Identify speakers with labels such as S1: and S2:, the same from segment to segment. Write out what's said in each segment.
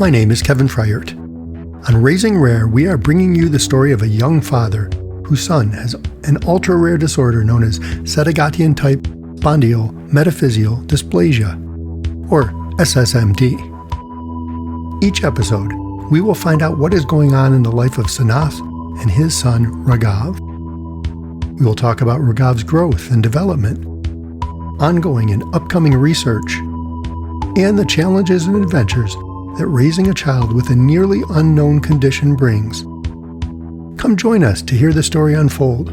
S1: My name is Kevin Freiert. On Raising Rare, we are bringing you the story of a young father whose son has an ultra-rare disorder known as Sedaghatian-type Spondyl Metaphyseal Dysplasia, or SSMD. Each episode, we will find out what is going on in the life of Sanath and his son, Raghav. We will talk about Raghav's growth and development, ongoing and upcoming research, and the challenges and adventures that raising a child with a nearly unknown condition brings. Come join us to hear the story unfold.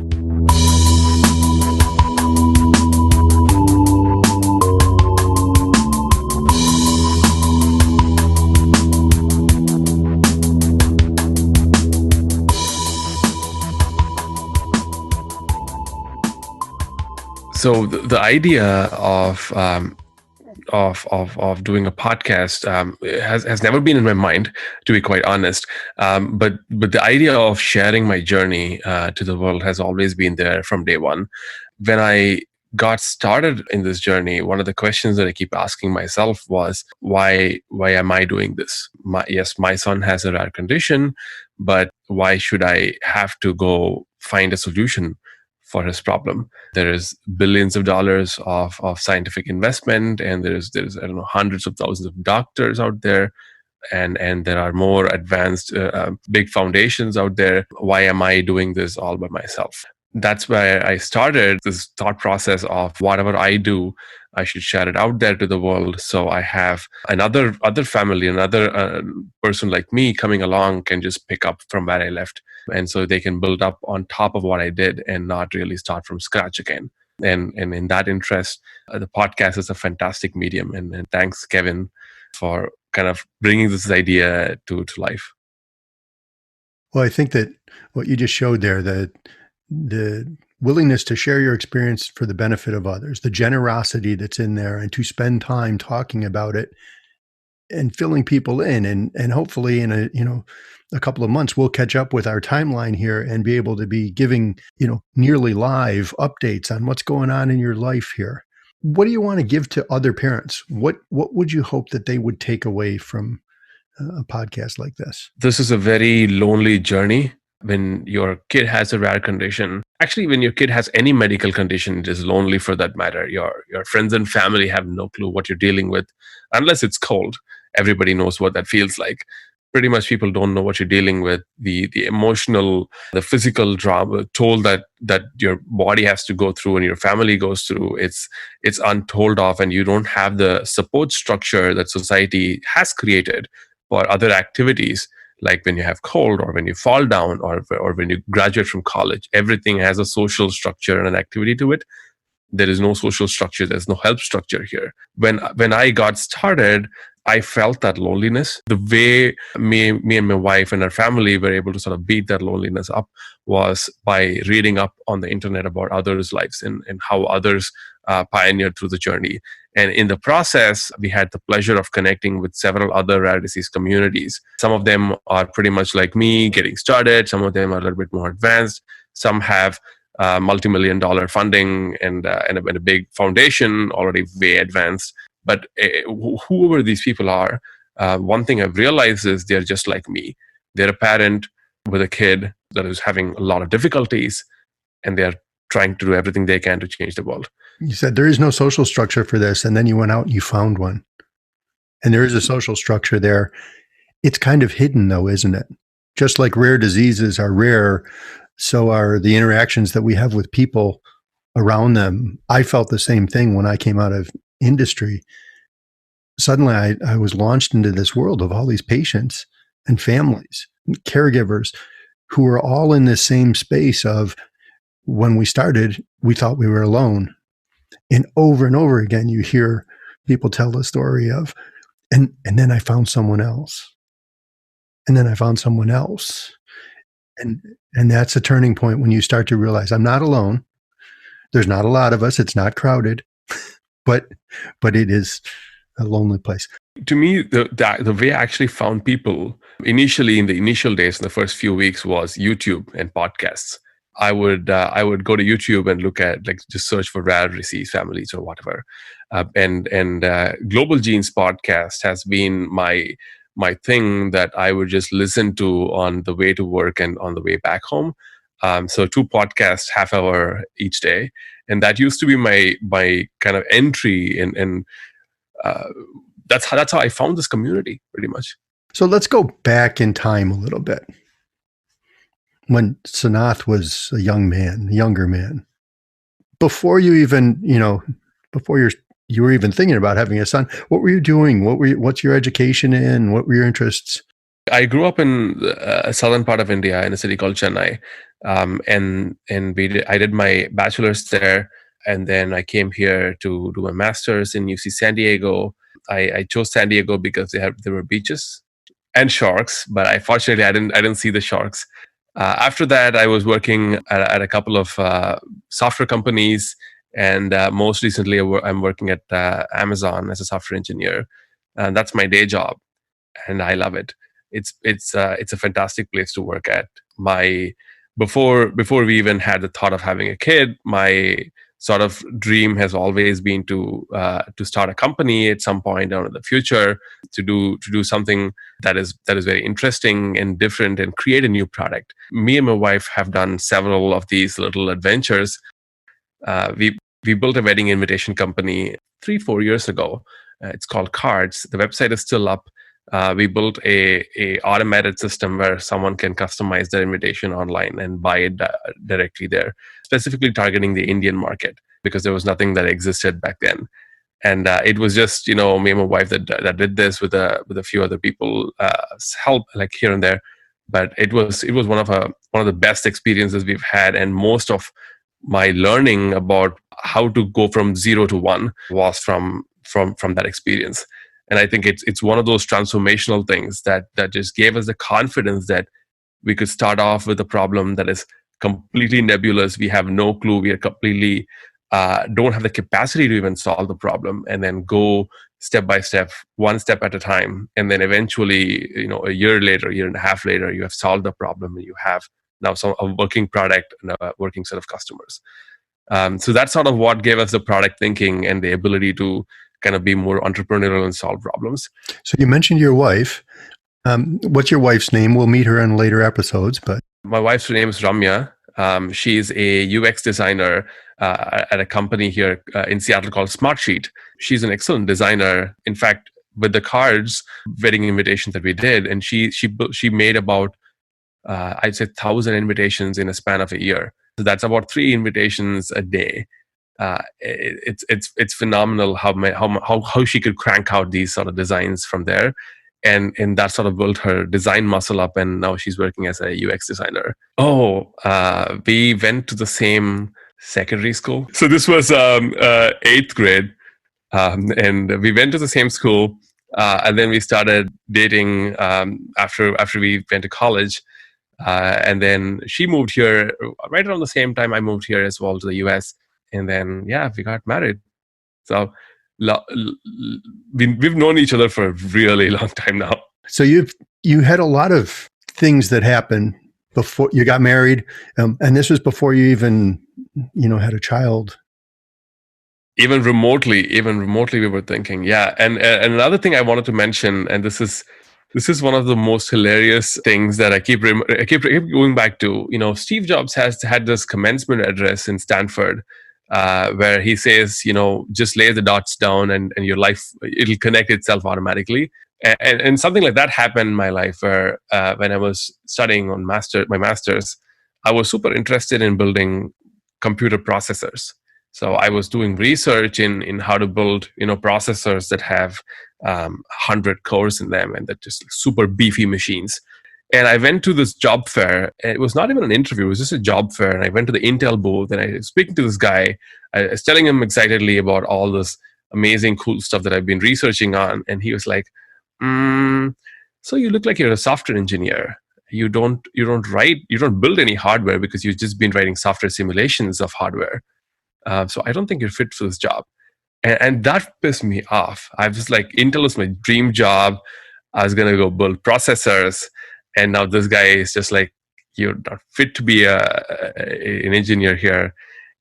S2: So the idea of doing a podcast has never been in my mind, to be quite honest. But the idea of sharing my journey to the world has always been there from day one. When I got started in this journey, one of the questions that I keep asking myself was, why am I doing this? My son has a rare condition, but why should I have to go find a solution for his problem? There is billions of dollars of scientific investment, and there's I don't know, hundreds of thousands of doctors out there, and there are more advanced big foundations out there. Why am I doing this all by myself? That's where I started this thought process of whatever I do, I should share it out there to the world. So I have another family, another person like me coming along can just pick up from where I left. And so they can build up on top of what I did and not really start from scratch again. And in that interest, the podcast is a fantastic medium. And thanks, Kevin, for kind of bringing this idea to life.
S1: Well, I think that what you just showed there, the willingness to share your experience for the benefit of others, the generosity that's in there, and to spend time talking about it and filling people in, and hopefully in a couple of months we'll catch up with our timeline here and be able to be giving nearly live updates on what's going on in your life here. What do you want to give to other parents? What would you hope that they would take away from a podcast like this?
S2: This is a very lonely journey. When your kid has a rare condition, actually, when your kid has any medical condition, it is lonely for that matter. Your friends and family have no clue what you're dealing with, unless it's cold. Everybody knows what that feels like. Pretty much people don't know what you're dealing with. The emotional, the physical drama, toll that your body has to go through and your family goes through, it's untold of, and you don't have the support structure that society has created for other activities. Like when you have cold, or when you fall down, or when you graduate from college, everything has a social structure and an activity to it. There is no social structure. There's no help structure here. When I got started, I felt that loneliness. The way me and my wife and our family were able to sort of beat that loneliness up was by reading up on the internet about others' lives and how others pioneered through the journey. And in the process, we had the pleasure of connecting with several other rare disease communities. Some of them are pretty much like me, getting started. Some of them are a little bit more advanced. Some have multi-million-dollar funding and a big foundation, already way advanced. But whoever these people are, one thing I've realized is they're just like me. They're a parent with a kid that is having a lot of difficulties, and they're trying to do everything they can to change the world.
S1: You said there is no social structure for this, and then you went out and you found one. And there is a social structure there. It's kind of hidden though, isn't it? Just like rare diseases are rare, so are the interactions that we have with people around them. I felt the same thing when I came out of industry. Suddenly I was launched into this world of all these patients and families and caregivers who were all in this same space of, when we started, we thought we were alone. And over again, you hear people tell the story of, and then I found someone else. And then I found someone else. And that's a turning point when you start to realize I'm not alone. There's not a lot of us. It's not crowded, but it is a lonely place.
S2: To me, the way I actually found people initially in the initial days, in the first few weeks, was YouTube and podcasts. I would go to YouTube and look at, like, just search for rare disease families or whatever. And Global Genes podcast has been my my thing that I would just listen to on the way to work and on the way back home. So 2 podcasts, half hour each day, and that used to be my kind of entry, and that's how I found this community pretty much.
S1: So let's go back in time a little bit. When Sanath was a younger man, before you even, before you were even thinking about having a son, what were you doing? What's your education in? What were your interests?
S2: I grew up in a southern part of India in a city called Chennai, and I did my bachelor's there, and then I came here to do my master's in UC San Diego. I chose San Diego because there were beaches and sharks, but unfortunately I didn't see the sharks. After that, I was working at a couple of software companies, and most recently I'm working at Amazon as a software engineer, and that's my day job, and I love it. It's a fantastic place to work at. Before we even had the thought of having a kid, my sort of dream has always been to start a company at some point down in the future, to do something that is very interesting and different and create a new product. Me and my wife have done several of these little adventures. We built a wedding invitation company 3-4 years ago. It's called Cards. The website is still up. We built a automated system where someone can customize their invitation online and buy it directly there, specifically targeting the Indian market because there was nothing that existed back then. And it was just me and my wife that did this with a few other people, help like here and there. But it was one of the best experiences we've had, and most of my learning about how to go from 0 to 1 was from that experience. And I think it's one of those transformational things that just gave us the confidence that we could start off with a problem that is completely nebulous. We have no clue. We are completely don't have the capacity to even solve the problem, and then go step by step, one step at a time. And then eventually, a year later, year and a half later, you have solved the problem and you have now a working product and a working set of customers. So that's sort of what gave us the product thinking and the ability to kind of be more entrepreneurial and solve problems.
S1: So you mentioned your wife. What's your wife's name? We'll meet her in later episodes. But
S2: my wife's name is Ramya. She's a UX designer at a company here in Seattle called Smartsheet. She's an excellent designer. In fact, with the cards wedding invitation that we did, and she made about I'd say 1,000 invitations in a span of a year. So that's about 3 invitations a day. It's phenomenal how she could crank out these sort of designs from there, and that sort of built her design muscle up, and now she's working as a UX designer. We went to the same secondary school. So this was 8th grade, and we went to the same school, and then we started dating after we went to college. And then she moved here right around the same time I moved here as well to the US. And then, we got married. So we've known each other for a really long time now.
S1: So you had a lot of things that happened before you got married. And this was before you even, had a child.
S2: Even remotely we were thinking. Yeah. And another thing I wanted to mention, and this is one of the most hilarious things that I keep going back to. Steve Jobs has had this commencement address in Stanford, where he says, just lay the dots down and your life, it'll connect itself automatically. And something like that happened in my life, where when I was studying on my master's, I was super interested in building computer processors. So I was doing research in how to build, processors that have 100 cores in them and that just super beefy machines. And I went to this job fair. It was not even an interview. It was just a job fair. And I went to the Intel booth and I was speaking to this guy. I was telling him excitedly about all this amazing, cool stuff that I've been researching on. And he was like, so you look like you're a software engineer. You don't build any hardware because you've just been writing software simulations of hardware. So I don't think you're fit for this job. And that pissed me off. I was like, Intel is my dream job. I was going to go build processors. And now this guy is just like, you're not fit to be an engineer here.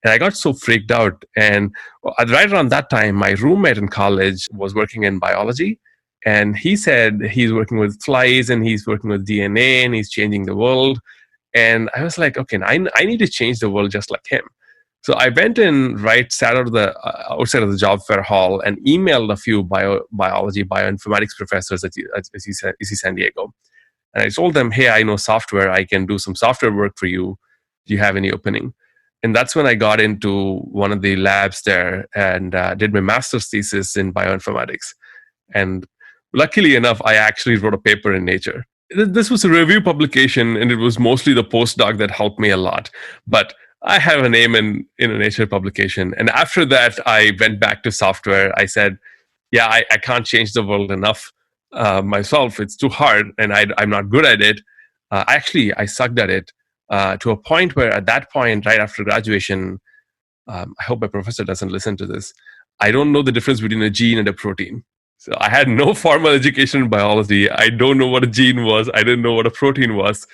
S2: And I got so freaked out. And right around that time, my roommate in college was working in biology. And he said he's working with flies and he's working with DNA and he's changing the world. And I was like, okay, I need to change the world just like him. So I went in, sat outside of the job fair hall and emailed a few bioinformatics professors at UC San Diego. And I told them, hey, I know software. I can do some software work for you. Do you have any opening? And that's when I got into one of the labs there and did my master's thesis in bioinformatics. And luckily enough, I actually wrote a paper in Nature. This was a review publication, and it was mostly the postdoc that helped me a lot. But I have a name in a Nature publication. And after that, I went back to software. I said, yeah, I can't change the world enough myself. It's too hard, and I'm not good at it. I sucked at it to a point where at that point, right after graduation, I hope my professor doesn't listen to this. I don't know the difference between a gene and a protein. So I had no formal education in biology. I don't know what a gene was. I didn't know what a protein was.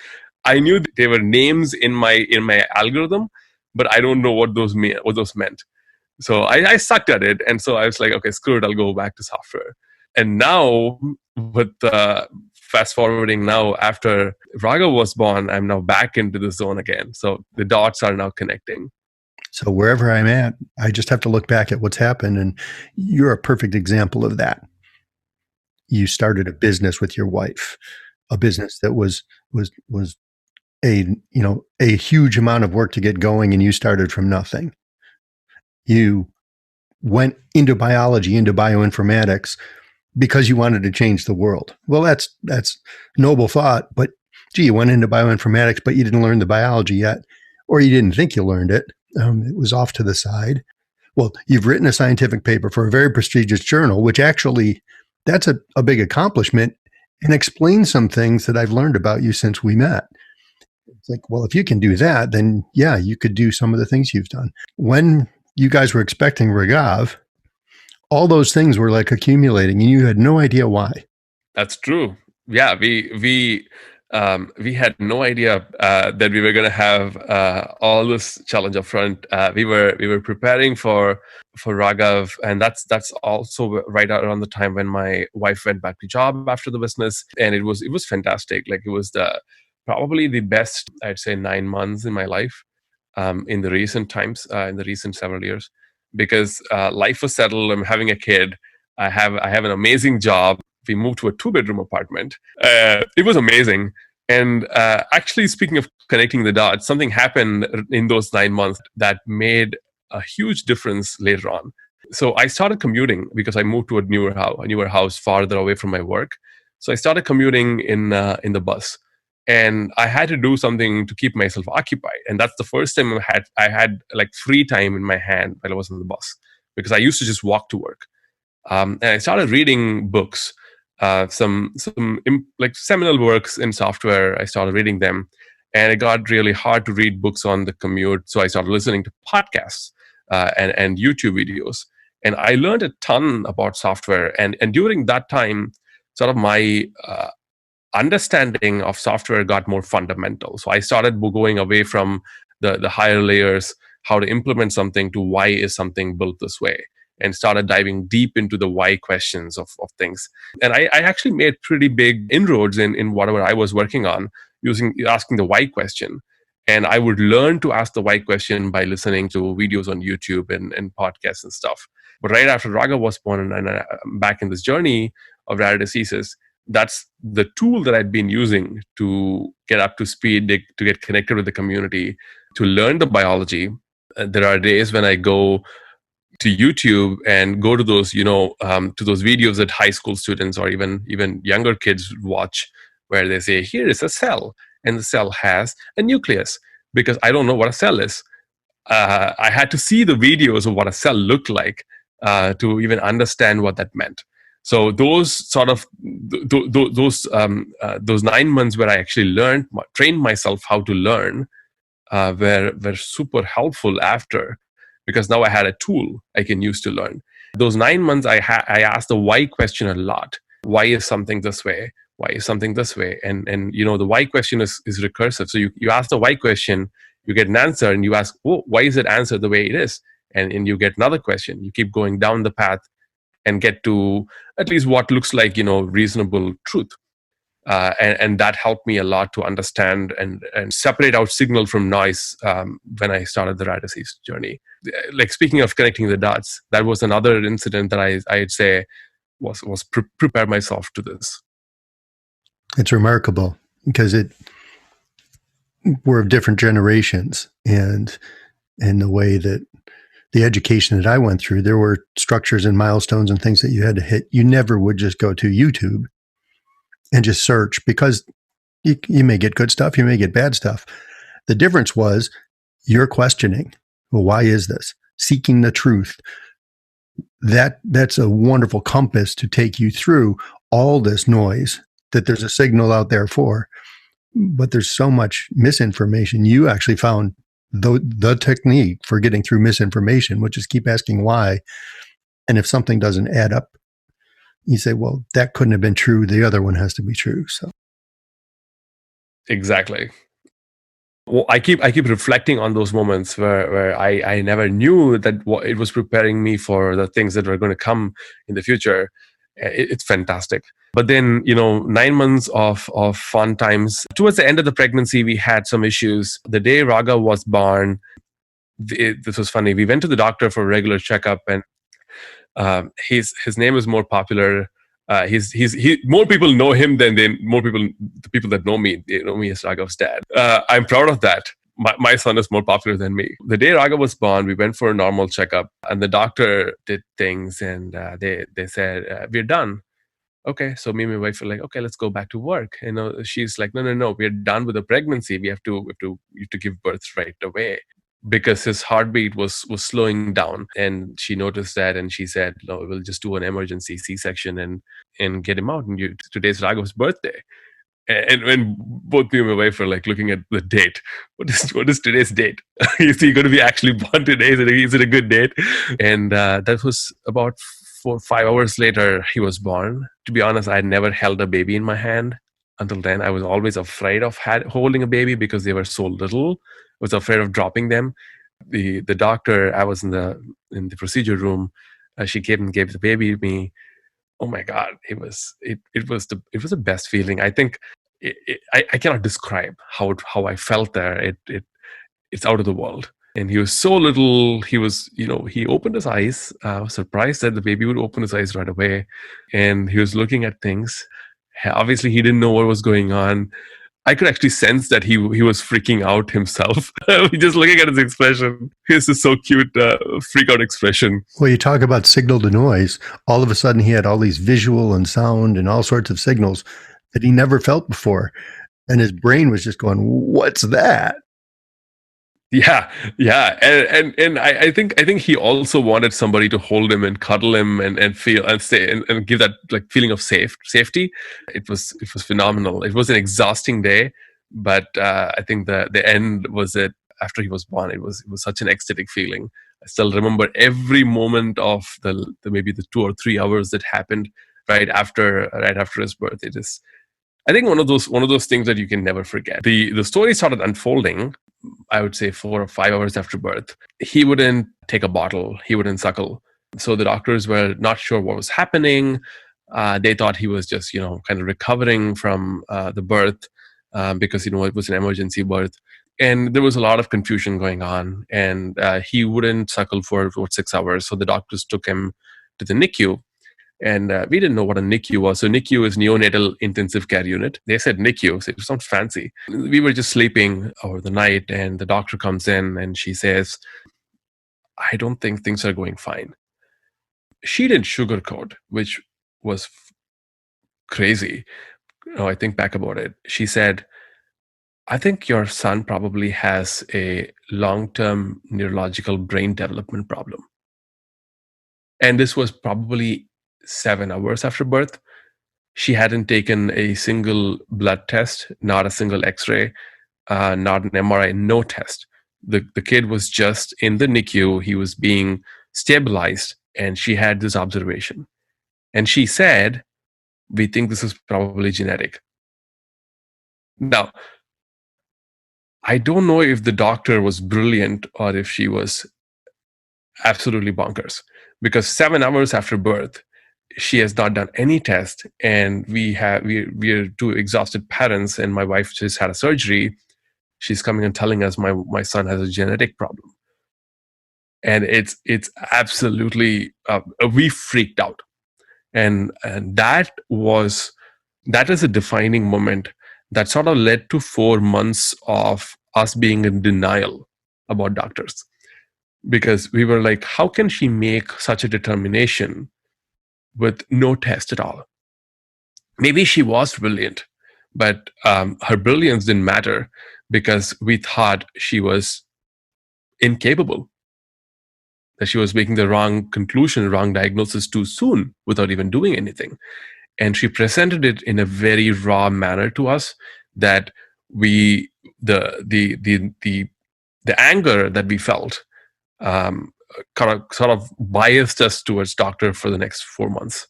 S2: I knew that they were names in my algorithm, but I don't know what those meant. So I sucked at it, and so I was like, okay, screw it, I'll go back to software. And now, with fast forwarding now, after Raghav was born, I'm now back into the zone again. So the dots are now connecting.
S1: So wherever I'm at, I just have to look back at what's happened, and you're a perfect example of that. You started a business with your wife, a business that was a huge amount of work to get going, and you started from nothing. You went into biology, into bioinformatics, because you wanted to change the world. Well, that's noble thought, but gee, you went into bioinformatics, but you didn't learn the biology yet, or you didn't think you learned it. It was off to the side. Well, you've written a scientific paper for a very prestigious journal, which actually, that's a big accomplishment, and explains some things that I've learned about you since we met. It's like, well, if you can do that, then yeah, you could do some of the things you've done. When you guys were expecting Raghav, all those things were like accumulating, and you had no idea why.
S2: That's true. Yeah, we had no idea that we were going to have all this challenge up front. We were preparing for Raghav, and that's also right around the time when my wife went back to job after the business, and it was fantastic. Like, it was probably the best, I'd say, 9 months in my life, in the recent times, in the recent several years, because life was settled. I'm having a kid. I have an amazing job. We moved to a 2-bedroom apartment. It was amazing. And actually, speaking of connecting the dots, something happened in those 9 months that made a huge difference later on. So I started commuting because I moved to a newer house farther away from my work. So I started commuting in the bus, and I had to do something to keep myself occupied. And that's the first time I had like free time in my hand while I was on the bus, because I used to just walk to work. And I started reading books. Some like seminal works in software. I started reading them, and it got really hard to read books on the commute. So I started listening to podcasts and YouTube videos, and I learned a ton about software. And during that time, sort of my understanding of software got more fundamental. So I started going away from the higher layers, how to implement something, to why is something built this way, and started diving deep into the why questions of things. And I actually made pretty big inroads in whatever I was working on, asking the why question. And I would learn to ask the why question by listening to videos on YouTube and podcasts and stuff. But right after Raghav was born, and I'm back in this journey of rare diseases, that's the tool that I'd been using to get up to speed, to get connected with the community, to learn the biology. There are days when I go to YouTube and go to those, to those videos that high school students or even younger kids watch, where they say, here is a cell, and the cell has a nucleus, because I don't know what a cell is. I had to see the videos of what a cell looked like to even understand what that meant. So those sort of those 9 months where I actually trained myself how to learn, were super helpful after, because now I had a tool I can use to learn. Those 9 months, I asked the why question a lot. Why is something this way? Why is something this way? And the why question is recursive. So you ask the why question, you get an answer, and you ask, oh, why is it answered the way it is? And you get another question. You keep going down the path, and get to at least what looks like, reasonable truth. And that helped me a lot to understand and separate out signal from noise when I started the rare disease journey. Like, speaking of connecting the dots, that was another incident that I'd say was prepare myself to this.
S1: It's remarkable because we're of different generations, and in the way that the education that I went through, there were structures and milestones and things that you had to hit. You never would just go to YouTube and just search, because you may get good stuff, you may get bad stuff. The difference was you're questioning, well, why is this? Seeking the truth. That's a wonderful compass to take you through all this noise that there's a signal out there for. But there's so much misinformation. You actually found the technique for getting through misinformation, which is keep asking why. And if something doesn't add up, you say, well, that couldn't have been true. The other one has to be true. So
S2: exactly. Well, I keep reflecting on those moments where I never knew that it was preparing me for the things that were going to come in the future. It's fantastic. But then, 9 months of fun times. Towards the end of the pregnancy, we had some issues. The day Raghav was born, this was funny. We went to the doctor for a regular checkup, and his name is more popular. More people know him than the people that know me. They know me as Raghav's dad. I'm proud of that. My son is more popular than me. The day Raghav was born, we went for a normal checkup, and the doctor did things, and they said, we're done. Okay, so me and my wife were like, okay, let's go back to work. She's like, no, we're done with the pregnancy. You have to give birth right away, because his heartbeat was slowing down. And she noticed that, and she said, no, we'll just do an emergency C-section and get him out. And today's Raghav's birthday. And when both me and my wife were like looking at the date, what is today's date? Is he going to be actually born today? Is it a good date? And that was about 4 or 5 hours later, he was born. To be honest, I had never held a baby in my hand until then. I was always afraid of holding a baby because they were so little. I was afraid of dropping them. The doctor, I was in the procedure room. She came and gave the baby to me. Oh my God, it was the best feeling. I think I cannot describe how I felt there. It's out of the world. And he was so little. He was, he opened his eyes. I was surprised that the baby would open his eyes right away. And he was looking at things. Obviously, he didn't know what was going on. I could actually sense that he was freaking out himself. Just looking at his expression. His is so cute, freak out expression.
S1: Well, you talk about signal to noise. All of a sudden, he had all these visual and sound and all sorts of signals that he never felt before. And his brain was just going, what's that?
S2: Yeah. And I think he also wanted somebody to hold him and cuddle him and feel and stay and give that like feeling of safety. It was phenomenal. It was an exhausting day, but I think the end was it. After he was born, it was such an ecstatic feeling. I still remember every moment of the maybe the 2 or 3 hours that happened right after his birth. It is, I think, one of those things that you can never forget. The story started unfolding, I would say 4 or 5 hours after birth. He wouldn't take a bottle. He wouldn't suckle. So the doctors were not sure what was happening. They thought he was just, kind of recovering from the birth because, it was an emergency birth. And there was a lot of confusion going on. And he wouldn't suckle for 6 hours. So the doctors took him to the NICU. And we didn't know what a NICU was. So NICU is Neonatal Intensive Care Unit. They said NICU, so it sounds fancy. We were just sleeping over the night, and the doctor comes in and she says, I don't think things are going fine. She didn't sugarcoat, which was crazy. I think back about it. She said, I think your son probably has a long-term neurological brain development problem. And this was probably 7 hours after birth. She hadn't taken a single blood test, not a single X-ray, not an MRI, no test. The kid was just in the NICU. He was being stabilized, and she had this observation. And she said, we think this is probably genetic. Now, I don't know if the doctor was brilliant or if she was absolutely bonkers, because 7 hours after birth, She has not done any test, and we're two exhausted parents, and my wife just had a surgery. She's coming and telling us my son has a genetic problem, and it's absolutely we freaked out, and that is a defining moment that sort of led to 4 months of us being in denial about doctors, because we were like, how can she make such a determination with no test at all? Maybe she was brilliant, but her brilliance didn't matter because we thought she was incapable, that she was making the wrong conclusion, wrong diagnosis too soon without even doing anything. And she presented it in a very raw manner to us that we the anger that we felt sort of biased us towards doctor for the next 4 months.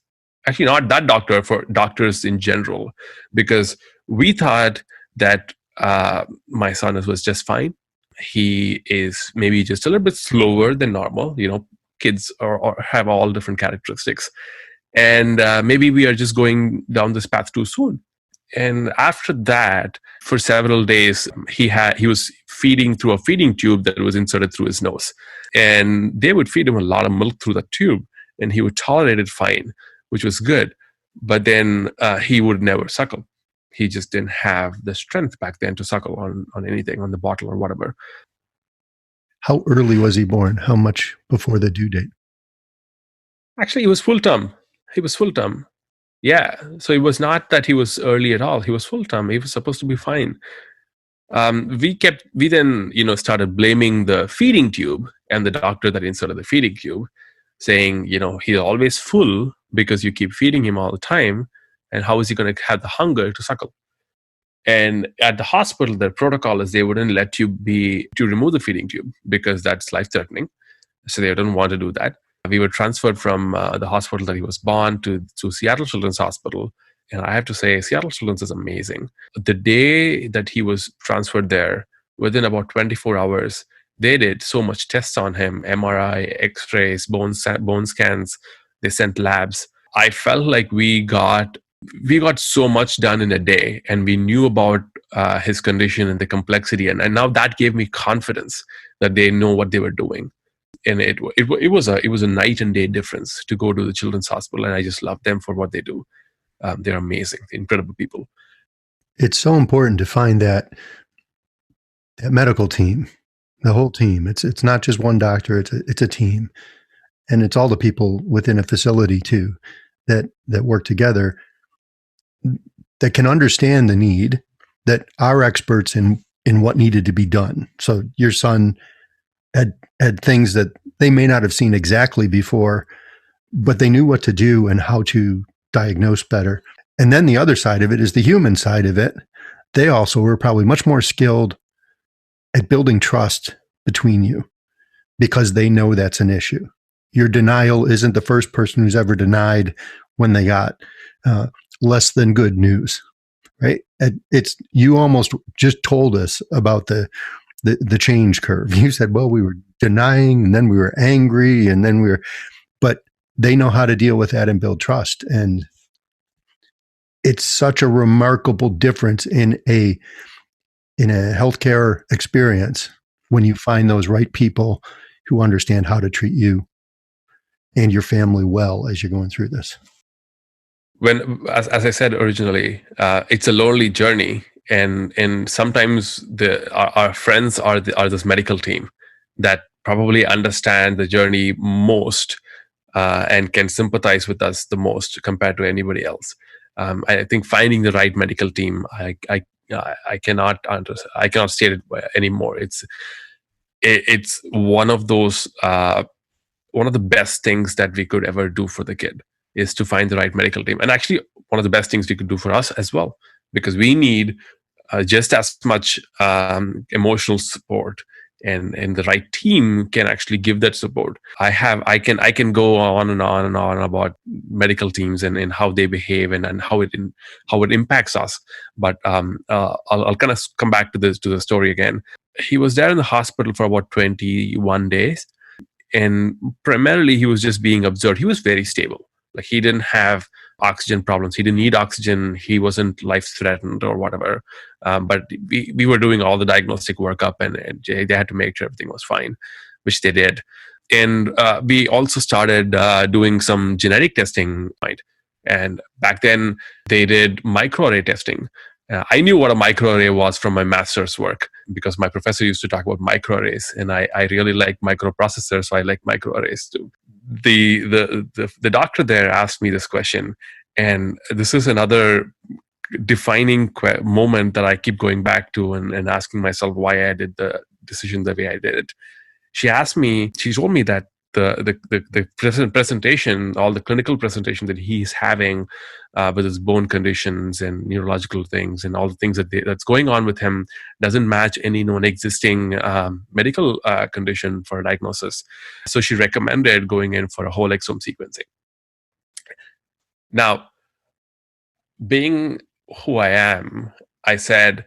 S2: Actually, not that doctor, for doctors in general, because we thought that my son was just fine. He is maybe just a little bit slower than normal. Kids are have all different characteristics, and maybe we are just going down this path too soon. And after that, for several days, he was feeding through a feeding tube that was inserted through his nose, and they would feed him a lot of milk through the tube, and he would tolerate it fine, which was good. But then he would never suckle. He just didn't have the strength back then to suckle on anything, on the bottle or whatever.
S1: How early was he born? How much before the due date?
S2: Actually, he was full term. He was full term. Yeah. So it was not that he was early at all. He was full term. He was supposed to be fine. We then started blaming the feeding tube and the doctor that inserted the feeding tube, saying, he's always full because you keep feeding him all the time, and how is he going to have the hunger to suckle? And at the hospital, their protocol is they wouldn't let you remove the feeding tube because that's life-threatening. So they didn't want to do that. We were transferred from the hospital that he was born to Seattle Children's Hospital. And I have to say, Seattle Children's is amazing. The day that he was transferred there, within about 24 hours, they did so much tests on him, MRI, X-rays, bone scans. They sent labs. I felt like we got so much done in a day, and we knew about his condition and the complexity. And now that gave me confidence that they know what they were doing. And it was a night and day difference to go to the Children's Hospital, and I just love them for what they do. They're amazing, incredible people.
S1: It's so important to find that medical team, the whole team. It's not just one doctor. It's a team, and it's all the people within a facility too that work together, that can understand the need, that are experts in what needed to be done. So your son had things that they may not have seen exactly before, but they knew what to do and how to diagnose better. And then the other side of it is the human side of it. They also were probably much more skilled at building trust between you because they know that's an issue. Your denial isn't the first person who's ever denied when they got less than good news, right? It's you almost just told us about the change curve. You said, well, we were denying, and then we were angry, and then but they know how to deal with that and build trust. And it's such a remarkable difference in a healthcare experience when you find those right people who understand how to treat you and your family well as you're going through this.
S2: As I said originally, it's a lonely journey, and sometimes our friends are this medical team that probably understand the journey most and can sympathize with us the most compared to anybody else. I think finding the right medical team, I cannot state it anymore. It's one of those one of the best things that we could ever do for the kid is to find the right medical team, and actually one of the best things we could do for us as well, because we need just as much emotional support, and the right team can actually give that support. I can go on and on and on about medical teams and how they behave and how it impacts us. But I'll kind of come back to the story again. He was there in the hospital for about 21 days, and primarily he was just being observed. He was very stable. Like he didn't have oxygen problems. He didn't need oxygen. He wasn't life threatened or whatever. But we were doing all the diagnostic workup, and they had to make sure everything was fine, which they did. And we also started doing some genetic testing, right? And back then they did microarray testing. I knew what a microarray was from my master's work because my professor used to talk about microarrays, and I really like microprocessors, so I like microarrays too. The doctor there asked me this question, and this is another defining moment that I keep going back to and asking myself why I did the decision the way I did. She told me that the presentation, all the clinical presentation that he's having with his bone conditions and neurological things and all the things that's going on with him doesn't match any known existing medical condition for diagnosis. So she recommended going in for a whole exome sequencing. Now, being who I am, I said,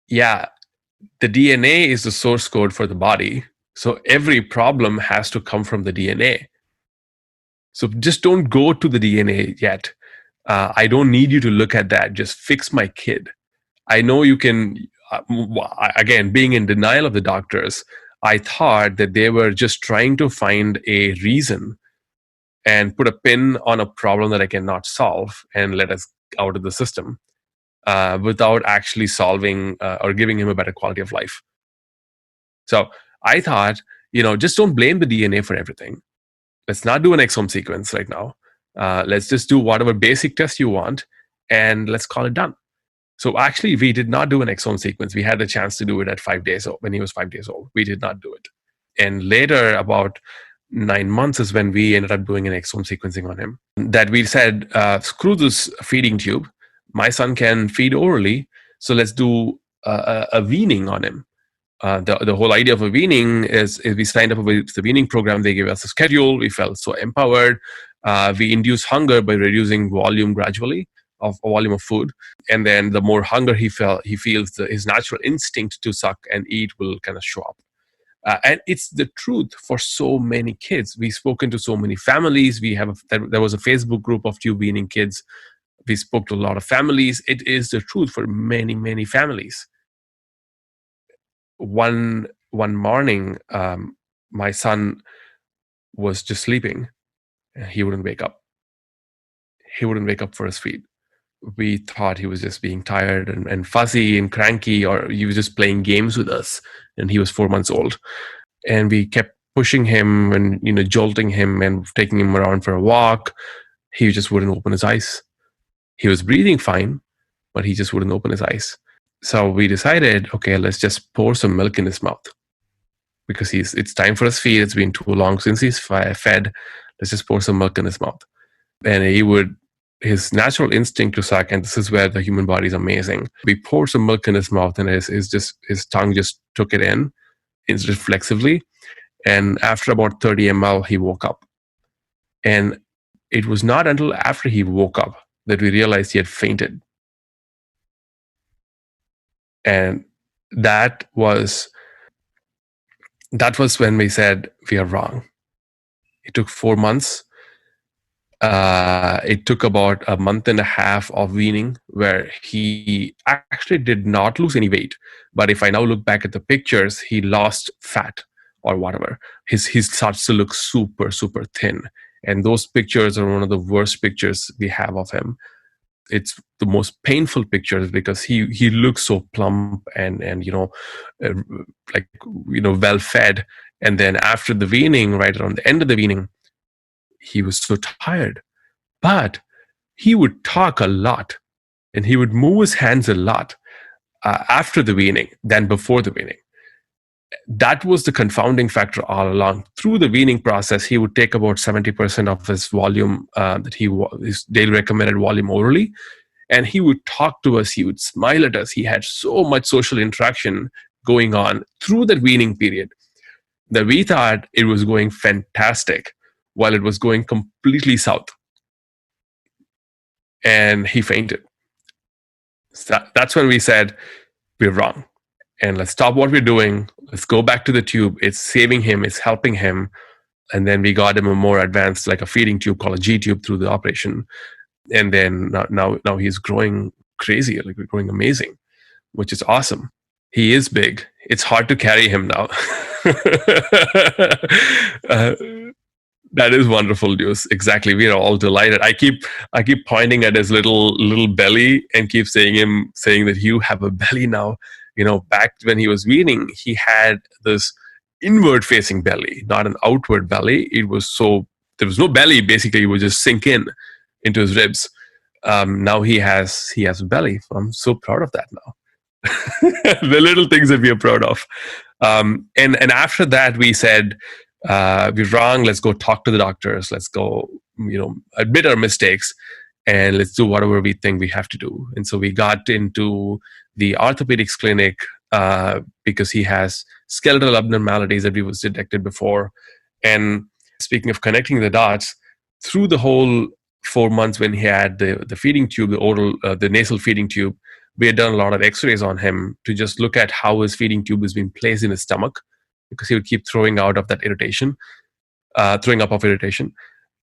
S2: yeah, the DNA is the source code for the body. So every problem has to come from the DNA. So just don't go to the DNA yet. I don't need you to look at that. Just fix my kid. I know you can, again, being in denial of the doctors, I thought that they were just trying to find a reason and put a pin on a problem that I cannot solve and let us out of the system without actually solving or giving him a better quality of life. So I thought, just don't blame the DNA for everything. Let's not do an exome sequence right now. Let's just do whatever basic test you want, and let's call it done. So actually, we did not do an exome sequence. We had the chance to do it at 5 days old, when he was 5 days old. We did not do it. And later, about 9 months is when we ended up doing an exome sequencing on him. That we said, screw this feeding tube. My son can feed orally, so let's do a weaning on him. The whole idea of a weaning is we signed up with the weaning program. They gave us a schedule. We felt so empowered. We induce hunger by reducing volume gradually of volume of food, and then the more hunger he feels, his natural instinct to suck and eat will kind of show up. And it's the truth for so many kids. We've spoken to so many families. There was a Facebook group of tube weaning kids. We spoke to a lot of families. It is the truth for many, many families. One morning, my son was just sleeping. He wouldn't wake up. He wouldn't wake up for his feed. We thought he was just being tired and fuzzy and cranky, or he was just playing games with us. And he was 4 months old. And we kept pushing him and jolting him and taking him around for a walk. He just wouldn't open his eyes. He was breathing fine, but he just wouldn't open his eyes. So we decided, okay, let's just pour some milk in his mouth, because it's time for his feed. It's been too long since he's fed. Let's just pour some milk in his mouth. And his natural instinct to suck, and this is where the human body is amazing. We poured some milk in his mouth, and his tongue just took it in reflexively. And after about 30 ml, he woke up. And it was not until after he woke up that we realized he had fainted. And that was when we said, we are wrong. It took 4 months. It took about a month and a half of weaning, where he actually did not lose any weight. But if I now look back at the pictures, he lost fat or whatever. He starts to look super, super thin. And those pictures are one of the worst pictures we have of him. It's the most painful pictures because he looks so plump and well fed. And then after the weaning, right around the end of the weaning, he was so tired. But he would talk a lot, and he would move his hands a lot after the weaning than before the weaning. That was the confounding factor all along. Through the weaning process, he would take about 70% of his volume, his daily recommended volume orally, and he would talk to us. He would smile at us. He had so much social interaction going on through that weaning period that we thought it was going fantastic, while it was going completely south. And he fainted. So that's when we said, we're wrong. And let's stop what we're doing. Let's go back to the tube. It's saving him. It's helping him. And then we got him a more advanced, like a feeding tube called a G tube through the operation. And then now he's growing crazy, like growing amazing, which is awesome. He is big. It's hard to carry him now. That is wonderful news. Exactly. We are all delighted. I keep pointing at his little belly and keep saying that you have a belly now. Back when he was weaning, he had this inward facing belly, not an outward belly. There was no belly. Basically, it would just sink into his ribs. Now he has a belly. I'm so proud of that now. The little things that we are proud of. And after that, we said, we're wrong. Let's go talk to the doctors. Let's go, admit our mistakes, and let's do whatever we think we have to do. And so we got into the orthopedics clinic because he has skeletal abnormalities that we was detected before. And speaking of connecting the dots, through the whole 4 months when he had the feeding tube, the nasal feeding tube, we had done a lot of x-rays on him to just look at how his feeding tube was being placed in his stomach, because he would keep throwing up of irritation.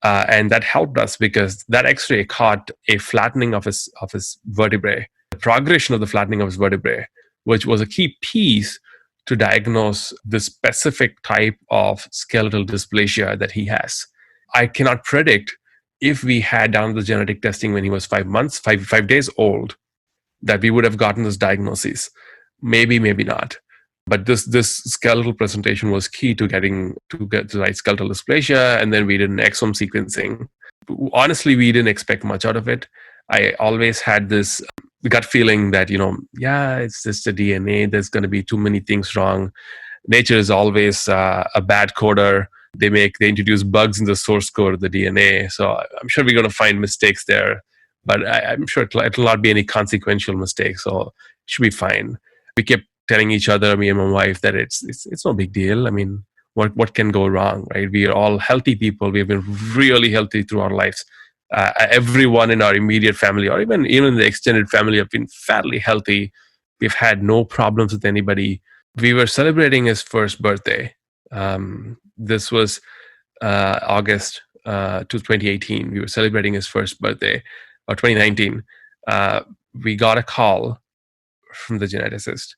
S2: And that helped us because that x-ray caught a flattening of his vertebrae, the progression of the flattening of his vertebrae, which was a key piece to diagnose the specific type of skeletal dysplasia that he has. I cannot predict if we had done the genetic testing when he was 5 days old, that we would have gotten this diagnosis. Maybe not. But this skeletal presentation was key to get the right skeletal dysplasia. And then we did an exome sequencing. Honestly, we didn't expect much out of it. I always had this gut feeling that, it's just the DNA. There's going to be too many things wrong. Nature is always a bad coder. They introduce bugs in the source code of the DNA. So I'm sure we're going to find mistakes there. But I'm sure it'll not be any consequential mistakes. So it should be fine. We kept telling each other, me and my wife, that it's no big deal. I mean, what can go wrong, right? We are all healthy people. We've been really healthy through our lives. Everyone in our immediate family, or even the extended family, have been fairly healthy. We've had no problems with anybody. We were celebrating his first birthday. This was August 2018. We were celebrating his first birthday, or 2019. We got a call from the geneticist.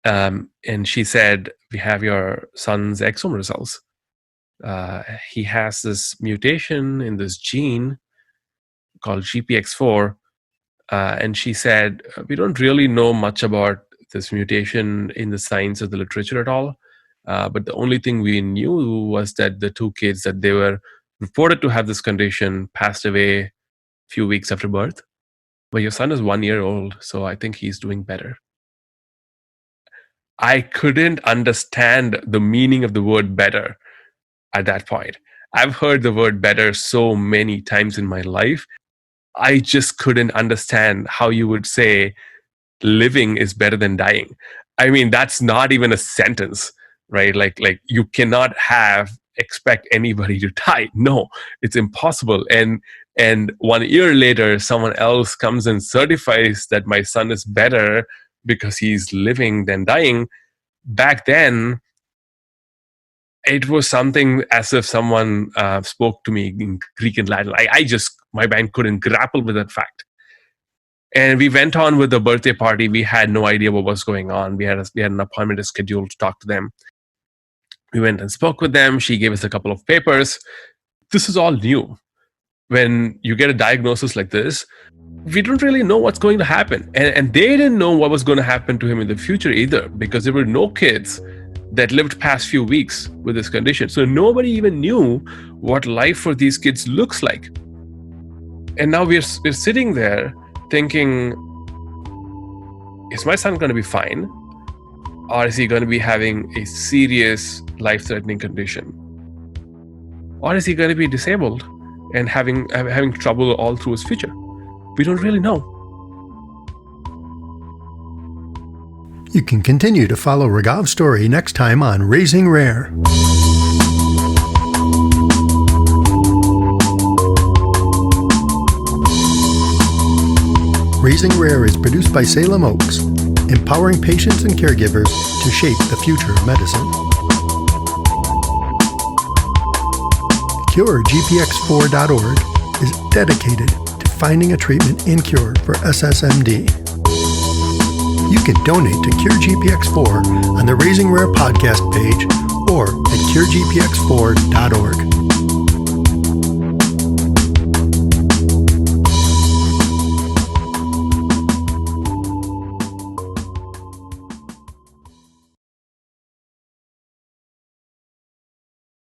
S2: And she said, we have your son's exome results. He has this mutation in this gene called GPX4. And she said, we don't really know much about this mutation in the science of the literature at all. But the only thing we knew was that the two kids that they were reported to have this condition passed away a few weeks after birth. But your son is 1 year old, so I think he's doing better. I couldn't understand the meaning of the word better at that point. I've heard the word better so many times in my life. I just couldn't understand how you would say living is better than dying. I mean, that's not even a sentence, right? Like you cannot expect anybody to die. No, it's impossible. And 1 year later, someone else comes and certifies that my son is better because he's living than dying. Back then, it was something as if someone spoke to me in Greek and Latin. My mind couldn't grapple with that fact. And we went on with the birthday party. We had no idea what was going on. We had an appointment scheduled to talk to them. We went and spoke with them. She gave us a couple of papers. This is all new. When you get a diagnosis like this, we don't really know what's going to happen. And they didn't know what was going to happen to him in the future either, because there were no kids that lived past few weeks with this condition. So nobody even knew what life for these kids looks like. And now we're sitting there thinking, is my son going to be fine? Or is he going to be having a serious life-threatening condition? Or is he going to be disabled and having trouble all through his future? We don't really know.
S1: You can continue to follow Raghav's story next time on Raising Rare. Raising Rare is produced by Salem Oaks, empowering patients and caregivers to shape the future of medicine. CureGPX4.org is dedicated to finding a treatment and cure for SSMD. You can donate to CureGPX4 on the Raising Rare podcast page or at CureGPX4.org.